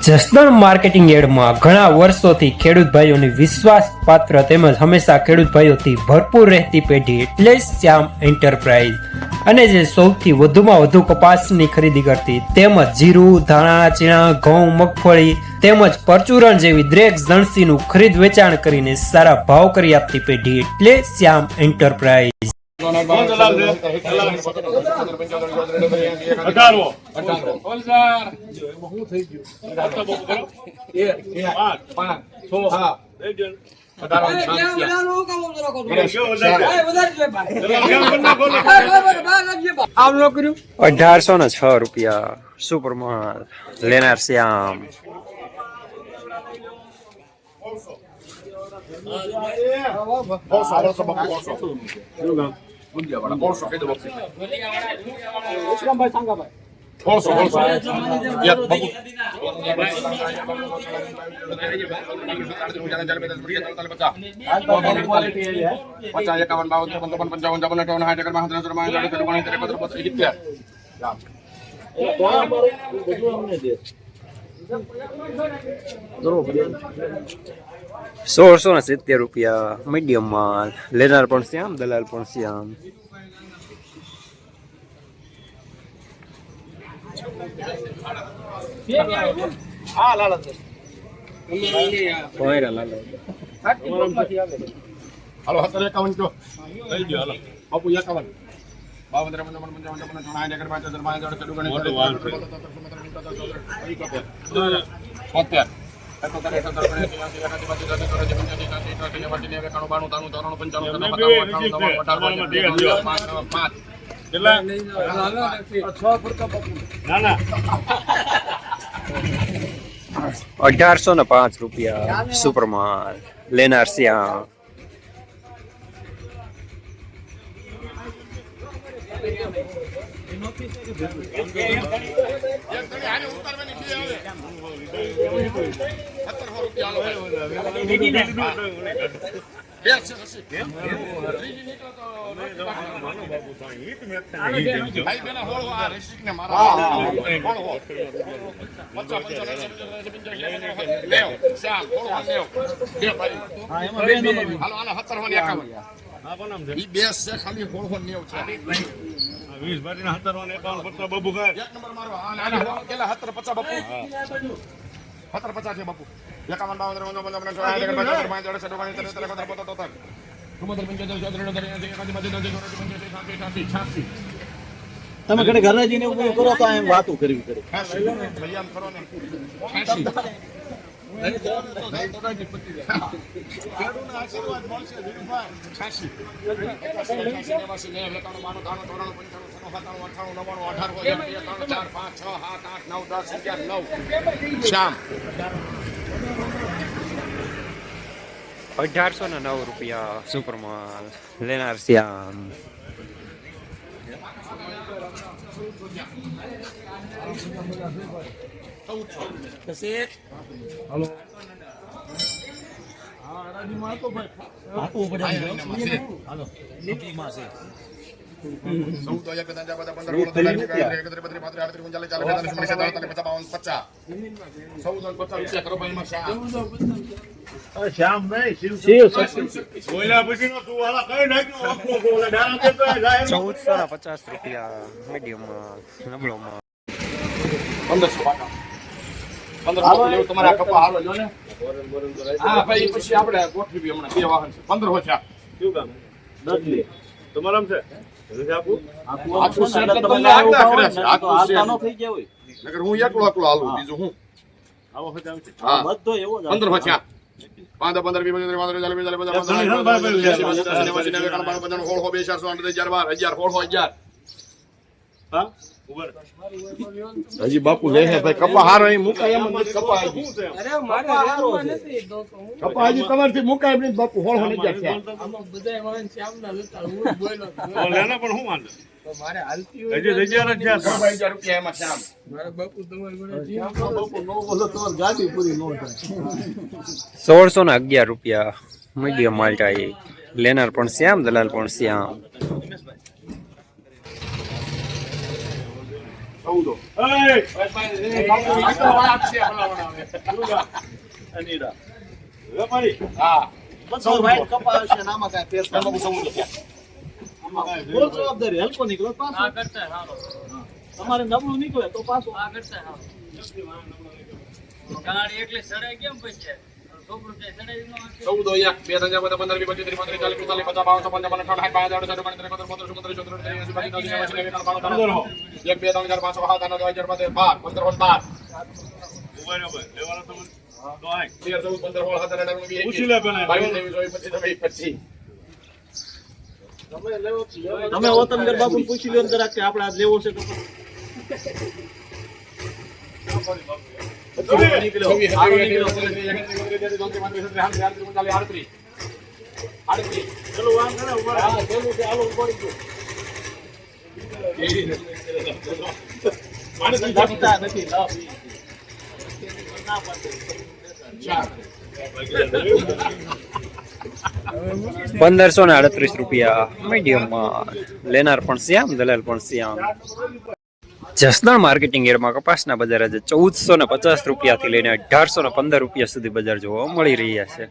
Jasdan marketing યાર્ડમાં ઘણા વર્ષોથી ખેડૂત ભાઈઓની વિશ્વાસપાત્ર તેમજ હંમેશા ખેડૂત ભાઈઓથી ભરપૂર રહેતી પેઢી એટલે શ્યામ એન્ટરપ્રાઇઝ, અને જે સૌથી વધુમાં વધુ કપાસની ખરીદી કરતી તેમજ જીરું, ધાણા, ચીણા, ઘઉં, મગફળી તેમજ પરચુરણ જેવી દરેક જણસીનું ખરીદ વેચાણ કરીને સારા ભાવ કરી આપતી પેઢી એટલે શ્યામ એન્ટરપ્રાઇઝ। ₹1806 સુપર માલ લેનાર શ્યામ। ₹1670 મીડિયમ માલ લેનાર પણ શ્યામ, દલાલ પણ શ્યામ। હાલો 51 જો લઈ ગયો હાલો બાપુ 51 ₹1805 સુપર માલ લેનાર શ્યામ। તમે ઘરે ઘરે જઈને ઉપયોગ કરો તો એમ વાતો કરવી કરે ₹1809 સુપર માલ લેનાર શ્યામ। હાલો શ્યામ નહીં ₹1450 મીડિયમ માલ નબળો માલ। 1500 તમારે આ કપા હાલો જો ને હા ભાઈ પછી આપણે ગોઠવી હમણાં બે વાહન છે 1500 છે શું કામ દસલી તમારામ છે આખું સેટ તમને આગળ કરે છે આખું સેટ નો થઈ જાય નકર હું એકલો હાલું બીજું હું આવો હોય આમ છે હા બધો એવો જ 1500 છે 5 15 20 25 હા હજી બાપુ લે છે ભાઈ કપા હારો અહીં મુકાય એમ નથી કપા આવી અરે મારે હારો નથી કપા હજી તમારથી મુકાય નહીં બાપુ હોળ હોની જાય છે આમાં બધાય વાહન શ્યામના લેતા હું બોલ્યો લેના પણ હું માંગે તો મારે હાલતી હોય હજી 1000 જ છે ₹2000 એમાં શ્યામ મારે બાપુ તમારી મને શ્યામ બાપુ નો બોલો તો ગાડી પૂરી નો થાય ₹1611 મીડિયમ માલ ટાઈ લેનાર પણ શ્યામ, દલાલ પણ શ્યામ। 14 અનીડા વેપારી હા બધો white કપાસ છે ને આમાં કાંઈ ફેર એમાં 14 છે. બોલ જવાબદારી હલકો નીકળો પાછો તમારે નબળું નીકળે તો પાછો ચૌદ હોય એક, બે ત્રણ ચાર પાંચ, 15 20 25 30 35 40 45 50 52 55 એક બે ત્રણ ચાર પાંચ છ સાત આઠ નવ 10 11 12 15 13 14 15 16 17 18 19 પૂછી લે પેલા. 25 તમે વતનગર બાપુ પૂછી લ્યો ને જરાક કે આપણે આજ લેવો છે તો ચલો વાંધો નહીં, ઉભા રહો. જમતા નથી ના પી. ના પાડે. 1538 રૂપિયા મીડિયમમાં, લેનાર પણ શ્યામ, દલાલ પણ શ્યામ. જસદણ માર્કેટિંગ યાર્ડમાં કપાસના બજાર આજે 1450 રૂપિયાથી લઈને 1815 રૂપિયા સુધી બજાર જોવા મળી રહ્યા છે.